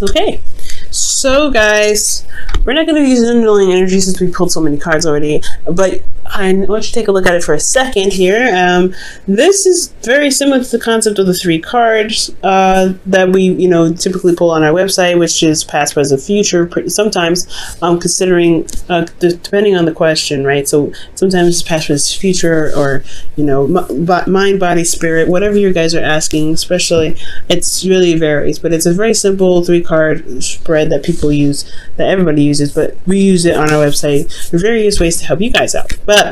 Okay, so guys, we're not going to use underlying energy since we pulled so many cards already, but I want you to take a look at it for a second here. This is very similar to the concept of the 3 cards that we, typically pull on our website, which is past, present, future. Sometimes, considering depending on the question, right? So sometimes it's past, present, future, or mind, body, spirit, whatever you guys are asking. Especially, it's really varies, but it's a very simple 3-card spread that people use, that everybody uses, but we use it on our website for various ways to help you guys out. But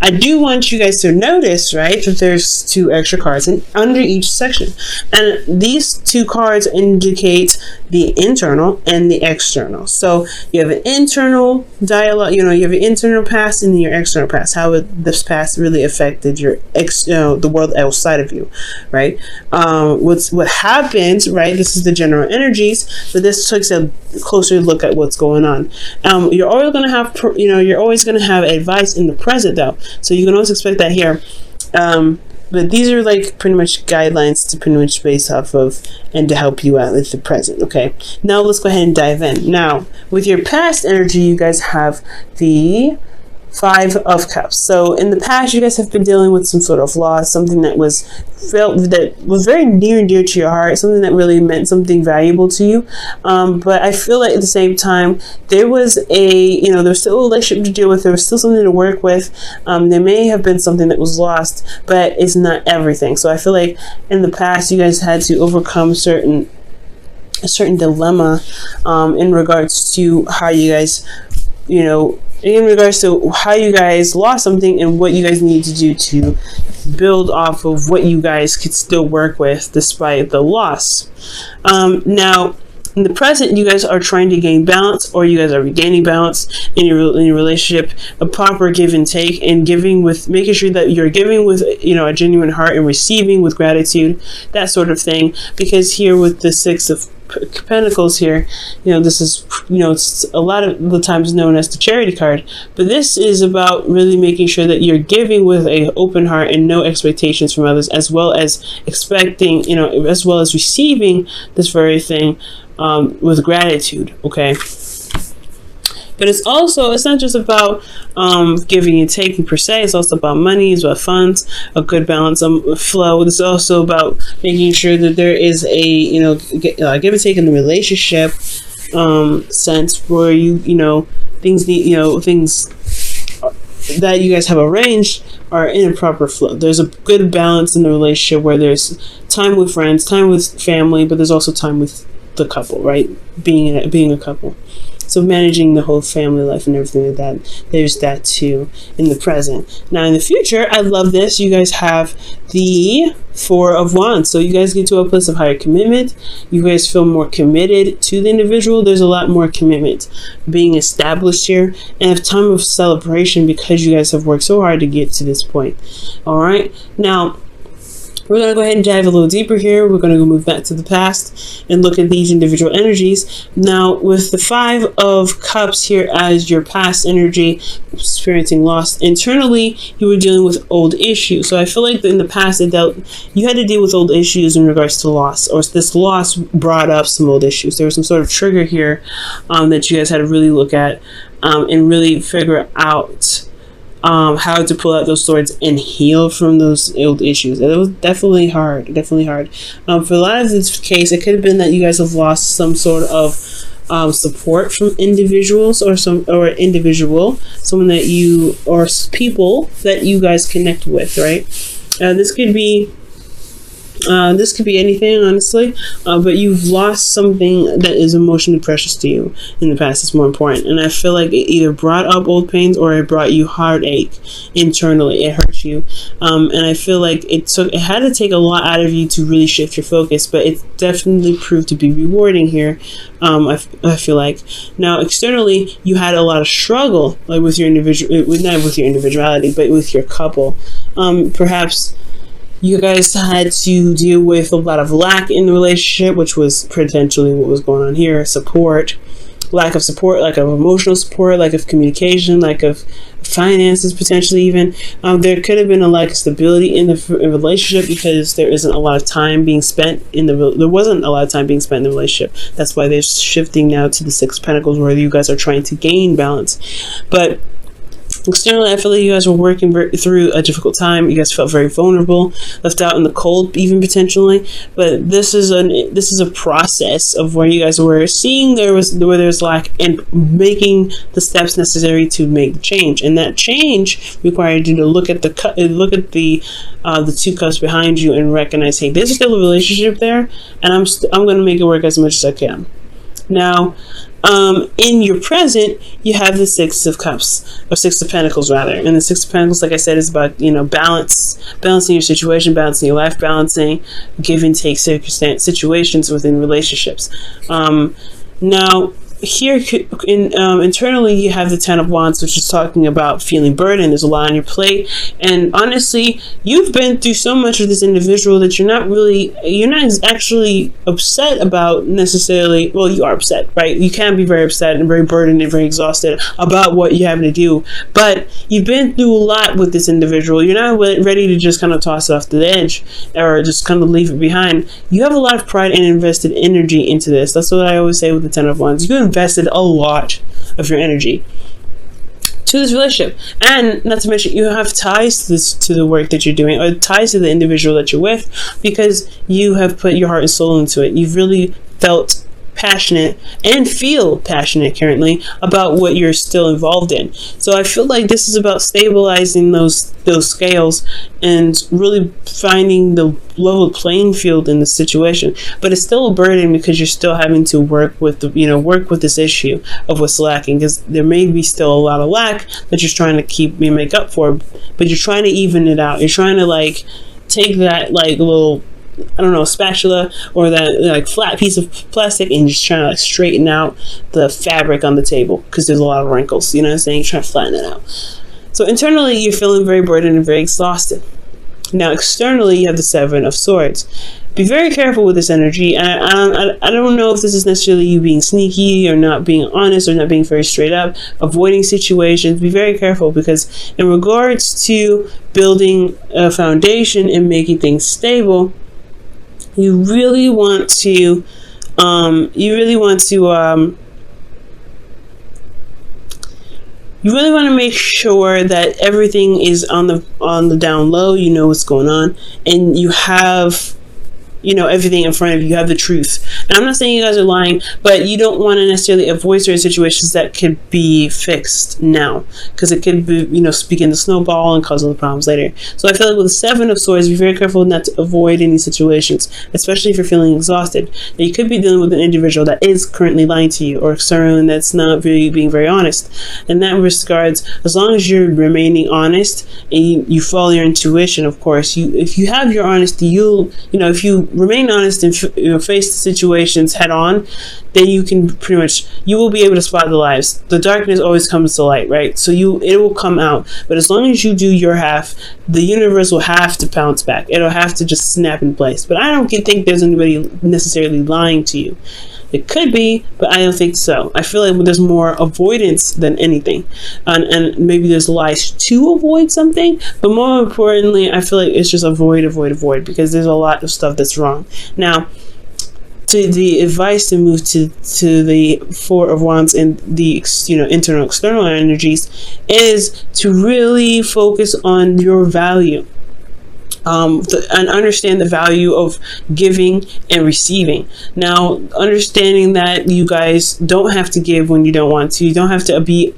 I do want you guys to notice, right, that there's 2 extra cards under each section. And these 2 cards indicate the internal and the external. So you have an internal dialogue, you have an internal past and your external past. How this past really affected your the world outside of you, right? What happens, right? This is the general energies, but this takes a closer look at what's going on. You're always going to have, you're always going to have advice in the present, though. So you can always expect that here. But these are like pretty much guidelines to pretty much base off of and to help you out with the present. Okay, now let's go ahead and dive in. Now, with your past energy, you guys have the 5 of Cups. So in the past, you guys have been dealing with some sort of loss, something that was very near and dear to your heart, something that really meant something valuable to you. But I feel like at the same time, there was there's still a relationship to deal with. There was still something to work with. There may have been something that was lost, but it's not everything. So I feel like in the past, you guys had to overcome a certain dilemma in regards to how you guys, in regards to how you guys lost something and what you guys need to do to build off of what you guys could still work with despite the loss. Now, in the present, you guys are trying to gain balance, or you guys are regaining balance in your relationship, a proper give and take, and making sure that you're giving with a genuine heart and receiving with gratitude, that sort of thing. Because here with the 6 of Pentacles here, this is it's a lot of the times known as the charity card, but this is about really making sure that you're giving with an open heart and no expectations from others, as well as expecting, as well as receiving this very thing with gratitude. Okay, but it's not just about giving and taking per se. It's also about money, it's about funds, a good balance flow. It's also about making sure that there is a give and take in the relationship sense, where things that you guys have arranged are in a proper flow. There's a good balance in the relationship where there's time with friends, time with family, but there's also time with the couple, right? Being a couple. So managing the whole family life and everything like that, there's that too in the present. Now in the future, I love this. You guys have the 4 of Wands. So you guys get to a place of higher commitment. You guys feel more committed to the individual. There's a lot more commitment being established here, and a time of celebration because you guys have worked so hard to get to this point. All right. Now, we're going to go ahead and dive a little deeper here. We're going to go move back to the past and look at these individual energies. Now, with the 5 of Cups here as your past energy, experiencing loss internally, you were dealing with old issues. So I feel like in the past, you had to deal with old issues in regards to loss, or this loss brought up some old issues. There was some sort of trigger here that you guys had to really look at and really figure out how to pull out those swords and heal from those old issues. It was definitely hard. For a lot of this case, it could have been that you guys have lost some sort of support from individuals or someone that you, or people that you guys connect with, right? This could be anything, honestly, but you've lost something that is emotionally precious to you in the past. It's more important, and I feel like it either brought up old pains or it brought you heartache internally. It hurt you, and I feel like it had to take a lot out of you to really shift your focus, but it definitely proved to be rewarding here. I feel like now externally you had a lot of struggle, like with your not with your individuality, but with your couple. Perhaps you guys had to deal with a lot of lack in the relationship, which was potentially what was going on here. Lack of support, lack of emotional support, lack of communication, lack of finances, potentially even. There could have been a lack of stability in the relationship because there isn't a lot of time being spent in there wasn't a lot of time being spent in the relationship. That's why they're shifting now to the Six of Pentacles, where you guys are trying to gain balance. But externally, I feel like you guys were working through a difficult time. You guys felt very vulnerable, left out in the cold, even potentially. But this is a process of where you guys were seeing where there's lack and making the steps necessary to make the change. And that change required you to look at the two cups behind you and recognize, hey, there's still a relationship there, and I'm going to make it work as much as I can. Now, in your present, you have the Six of Cups, or Six of Pentacles rather. And the Six of Pentacles, like I said, is about, balancing your situation, balancing your life, balancing give and take situations within relationships. Now, here internally, you have the Ten of Wands, which is talking about feeling burdened. There's a lot on your plate, and honestly, you've been through so much with this individual that you're not actually upset about necessarily. Well, you are upset, right? You can be very upset and very burdened and very exhausted about what you're having to do, but you've been through a lot with this individual. You're not ready to just kind of toss it off the edge or just kind of leave it behind. You have a lot of pride and invested energy into this. That's what I always say with the Ten of Wands. You invested a lot of your energy to this relationship, and not to mention you have ties to the work that you're doing, or ties to the individual that you're with, because you have put your heart and soul into it. You've really felt passionate and feel passionate currently about what you're still involved in. So I feel like this is about stabilizing those scales and really finding the level playing field in the situation. But it's still a burden because you're still having to work with this issue of what's lacking, because there may be still a lot of lack that you're trying to make up for, but you're trying to even it out. You're trying to take that little, I don't know, spatula or that flat piece of plastic, and just trying to straighten out the fabric on the table because there's a lot of wrinkles. You know what I'm saying? You're trying to flatten it out. So internally, you're feeling very burdened and very exhausted. Now, externally, you have the Seven of Swords. Be very careful with this energy. I don't know if this is necessarily you being sneaky or not being honest or not being very straight up, avoiding situations. Be very careful, because in regards to building a foundation and making things stable, you really want to make sure that everything is on the down low. You know what's going on, and you have everything in front of you. You have the truth. And I'm not saying you guys are lying, but you don't want to necessarily avoid certain situations that could be fixed now, because it could be, begin to snowball and cause other problems later. So I feel like with the Seven of Swords, be very careful not to avoid any situations, especially if you're feeling exhausted. Now, you could be dealing with an individual that is currently lying to you, or someone that's not really being very honest. In that regards, as long as you're remaining honest and you follow your intuition, of course, if you have your honesty, if you remain honest and face the situations head on, then you will be able to spot the lies. The darkness always comes to light, right? So it will come out. But as long as you do your half, the universe will have to bounce back. It'll have to just snap in place. But I don't think there's anybody necessarily lying to you. It could be, but I don't think so. I feel like there's more avoidance than anything. And maybe there's lies to avoid something, but more importantly, I feel like it's just avoid, because there's a lot of stuff that's wrong. Now, to the advice to move to the Four of Wands and the internal external energies is to really focus on your value. And understand the value of giving and receiving. Now, understanding that you guys don't have to give when you don't want to. You don't have to be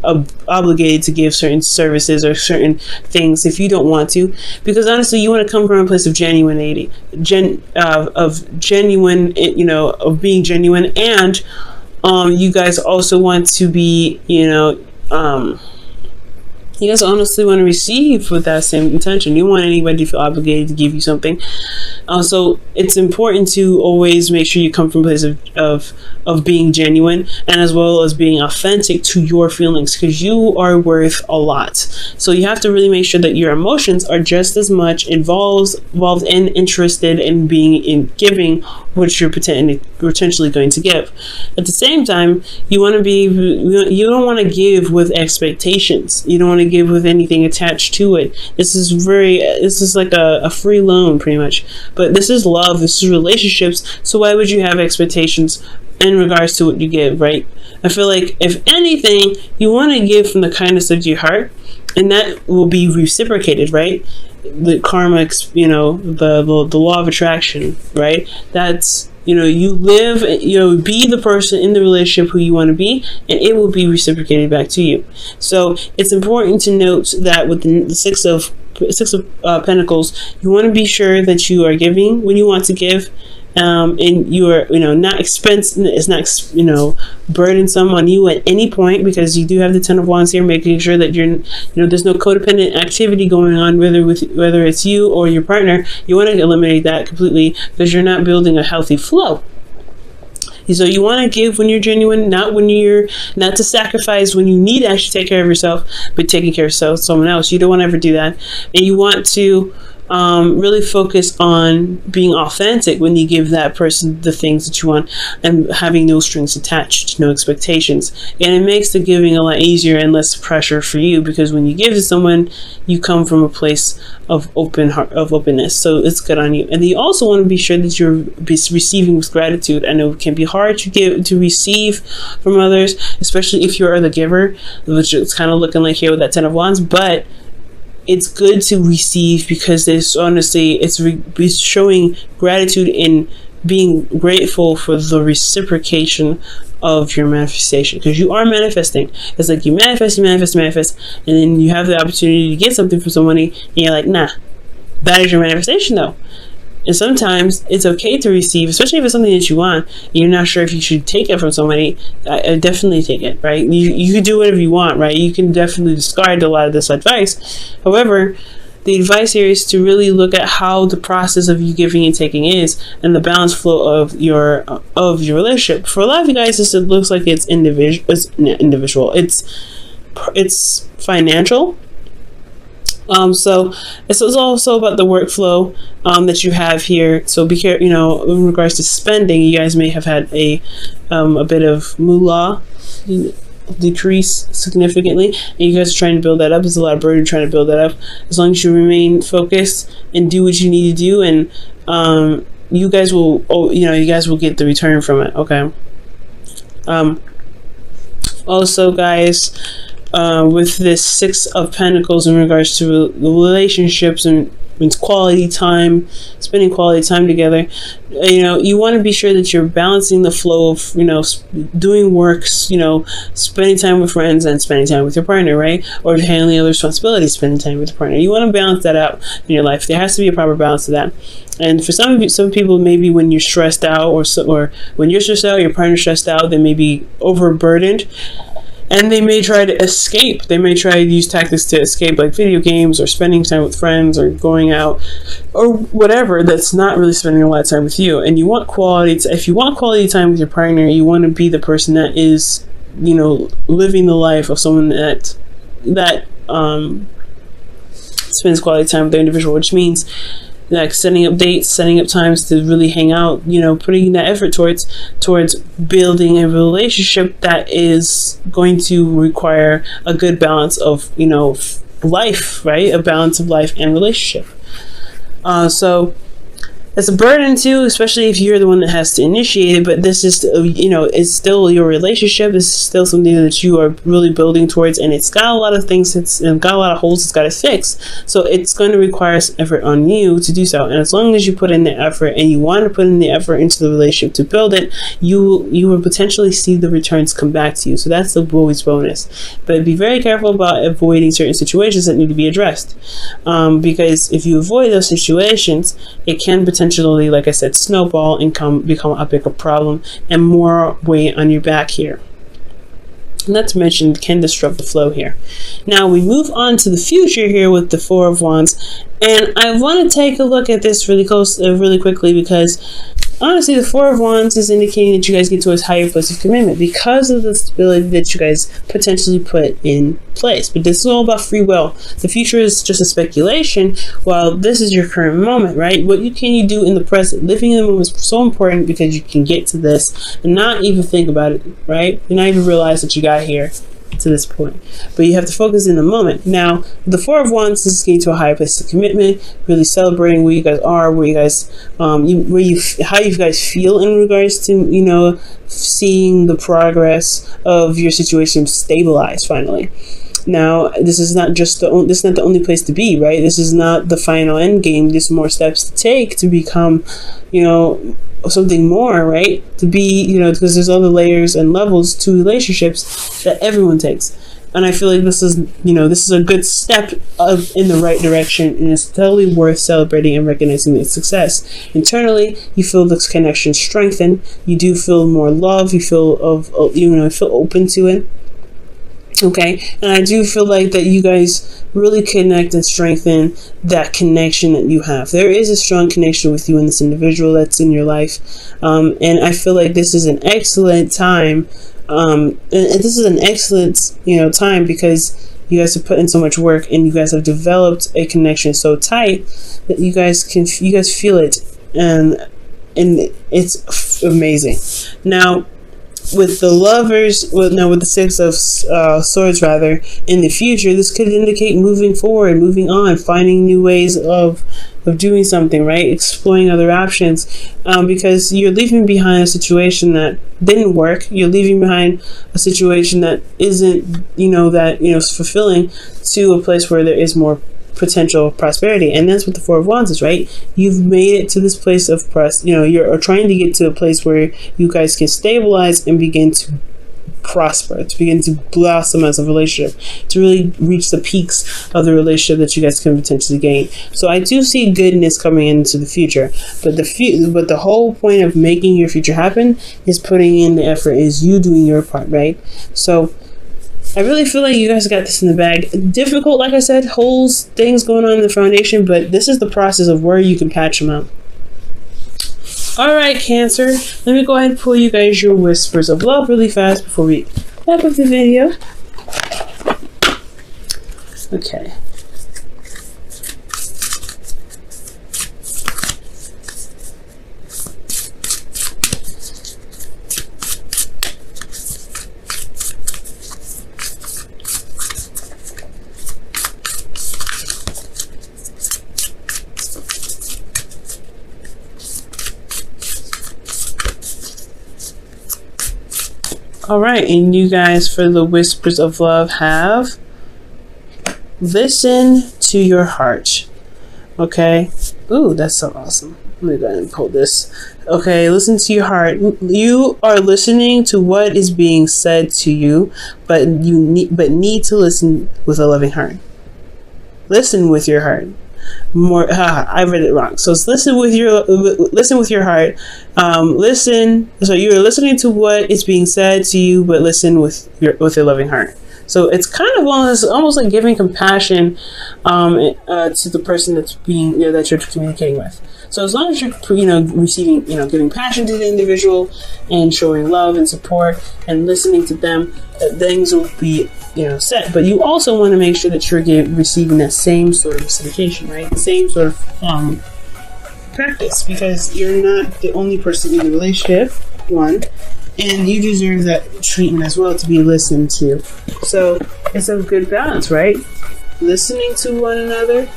obligated to give certain services or certain things if you don't want to, because honestly, you want to come from a place of genuinity, of being genuine, and you guys also want to be, you guys honestly want to receive with that same intention. You want anybody to feel obligated to give you something. So it's important to always make sure you come from a place of being genuine, and as well as being authentic to your feelings, because you are worth a lot. So you have to really make sure that your emotions are just as much involved and interested in being in giving what you're potentially going to give. At the same time, you don't want to give with expectations. You don't want to give with anything attached to it. This is like a free loan, pretty much. But this is love. This is relationships. So why would you have expectations in regards to what you give, right? I feel like if anything, you want to give from the kindness of your heart, and that will be reciprocated, right? The karma, the law of attraction, right? That's, you live, be the person in the relationship who you want to be, and it will be reciprocated back to you. So it's important to note that with the Six of Pentacles, you want to be sure that you are giving when you want to give. And you are, not expensive. It's not, burdensome on you at any point, because you do have the Ten of Wands here, making sure that you're, there's no codependent activity going on, whether it's you or your partner. You want to eliminate that completely, because you're not building a healthy flow. So you want to give when you're genuine, not to sacrifice when you need to actually take care of yourself, but taking care of someone else. You don't want to ever do that, and you want to really focus on being authentic when you give that person the things that you want, and having no strings attached, no expectations. And it makes the giving a lot easier and less pressure for you, because when you give to someone, you come from a place of openness. So it's good on you. And you also want to be sure that you're receiving with gratitude. I know it can be hard to receive from others, especially if you're the giver, which it's kind of looking like here with that Ten of Wands, but it's good to receive, because there's honestly, it's showing gratitude in being grateful for the reciprocation of your manifestation, because you are manifesting. It's like you manifest, and then you have the opportunity to get something from somebody, and you're like, nah, that is your manifestation though. And sometimes it's okay to receive, especially if it's something that you want, and you're not sure if you should take it from somebody. I definitely take it, right? You can do whatever you want, right? You can definitely discard a lot of this advice. However, the advice here is to really look at how the process of you giving and taking is, and the balanced flow of your relationship. For a lot of you guys, it looks like it's individual. It's financial. So this is also about the workflow that you have here. So be careful, in regards to spending, you guys may have had a bit of moolah decrease significantly, and you guys are trying to build that up. There's a lot of burden trying to build that up. As long as you remain focused and do what you need to do, and you guys will get the return from it. Okay. Also, guys, with this Six of Pentacles in regards to the relationships and quality time, spending quality time together, you want to be sure that you're balancing the flow of, doing works, spending time with friends and spending time with your partner, right? Or handling other responsibilities, spending time with your partner. You want to balance that out in your life. There has to be a proper balance to that. And for some people, maybe when you're stressed out, or when you're stressed out, your partner's stressed out, they may be overburdened, and they may try to escape. They may try to use tactics to escape, like video games, or spending time with friends, or going out, or whatever that's not really spending a lot of time with you. And you want if you want quality time with your partner, you want to be the person that is, living the life of someone that spends quality time with the individual, which means like setting up dates, setting up times to really hang out, putting that effort towards building a relationship that is going to require a good balance of, life, right? A balance of life and relationship. So it's a burden too, especially if you're the one that has to initiate it. But this is, it's still your relationship. This is still something that you are really building towards, and it's got a lot of things. It's got a lot of holes. It's got to fix. So it's going to require some effort on you to do so. And as long as you put in the effort, and you want to put in the effort into the relationship to build it, you will potentially see the returns come back to you. So that's the always bonus. But be very careful about avoiding certain situations that need to be addressed, because if you avoid those situations, it can potentially, like I said, snowball and become a bigger problem and more weight on your back here. Not to mention, can disrupt the flow here. Now we move on to the future here with the Four of Wands, and I want to take a look at this really quickly, because honestly, the Four of Wands is indicating that you guys get to a higher place of commitment because of the stability that you guys potentially put in place. But this is all about free will. The future is just a speculation, while this is your current moment, right? What can you do in the present? Living in the moment is so important because you can get to this and not even think about it, right? You not even realize that you got here to this point, but you have to focus in the moment. Now, the Four of Wands is getting to a higher place of commitment, really celebrating where you guys are, where you guys, how you guys feel in regards to, seeing the progress of your situation stabilize finally. Now, this is not the only place to be, right? This is not the final end game. There's more steps to take to become, something more, right? To be, because there's other layers and levels to relationships that everyone takes. And I feel like this is a good step in the right direction, and it's totally worth celebrating and recognizing its success. Internally, you feel this connection strengthen. You do feel more love. You feel feel open to it. Okay, and I do feel like that you guys really connect and strengthen that connection that you have. There is a strong connection with you and this individual that's in your life, and I feel like this is an excellent time. And this is an excellent, time because you guys have put in so much work and you guys have developed a connection so tight that you guys feel it, and it's amazing. Now, with the Lovers, with the Six of Swords, rather, in the future, this could indicate moving forward, moving on, finding new ways of doing something, right? Exploring other options, because you're leaving behind a situation that didn't work. You're leaving behind a situation that isn't, fulfilling, to a place where there is more potential prosperity. And that's what the Four of Wands is, right? You've made it to this place of you're trying to get to a place where you guys can stabilize and begin to prosper, to begin to blossom as a relationship, to really reach the peaks of the relationship that you guys can potentially gain. So I do see goodness coming into the future, but the whole point of making your future happen is putting in the effort, is you doing your part, right? So I really feel like you guys got this in the bag. Difficult, like I said, holes, things going on in the foundation, but this is the process of where you can patch them out. Alright, Cancer, let me go ahead and pull you guys your Whispers of Love really fast before we wrap up the video. Okay. Alright, and you guys, for the Whispers of Love, have listen to your heart. Okay? Ooh, that's so awesome. Let me go ahead and pull this. Okay, listen to your heart. You are listening to what is being said to you, but you need to listen with a loving heart. Listen with your heart. I read it wrong. So it's listen with your heart. So you're listening to what is being said to you, but listen with your loving heart. So it's kind of almost like giving compassion to the person that's being that you're communicating with. So as long as you're receiving giving passion to the individual and showing love and support and listening to them, things will be set. But you also want to make sure that you're receiving that same sort of reciprocation, right? The same sort of practice, because you're not the only person in the relationship, one, and you deserve that treatment as well, to be listened to. So it's a good balance, right? Listening to one another,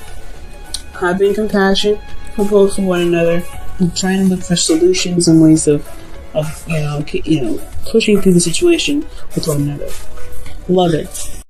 having compassion for both of one another, and trying to look for solutions and ways of pushing through the situation with one another. Love it.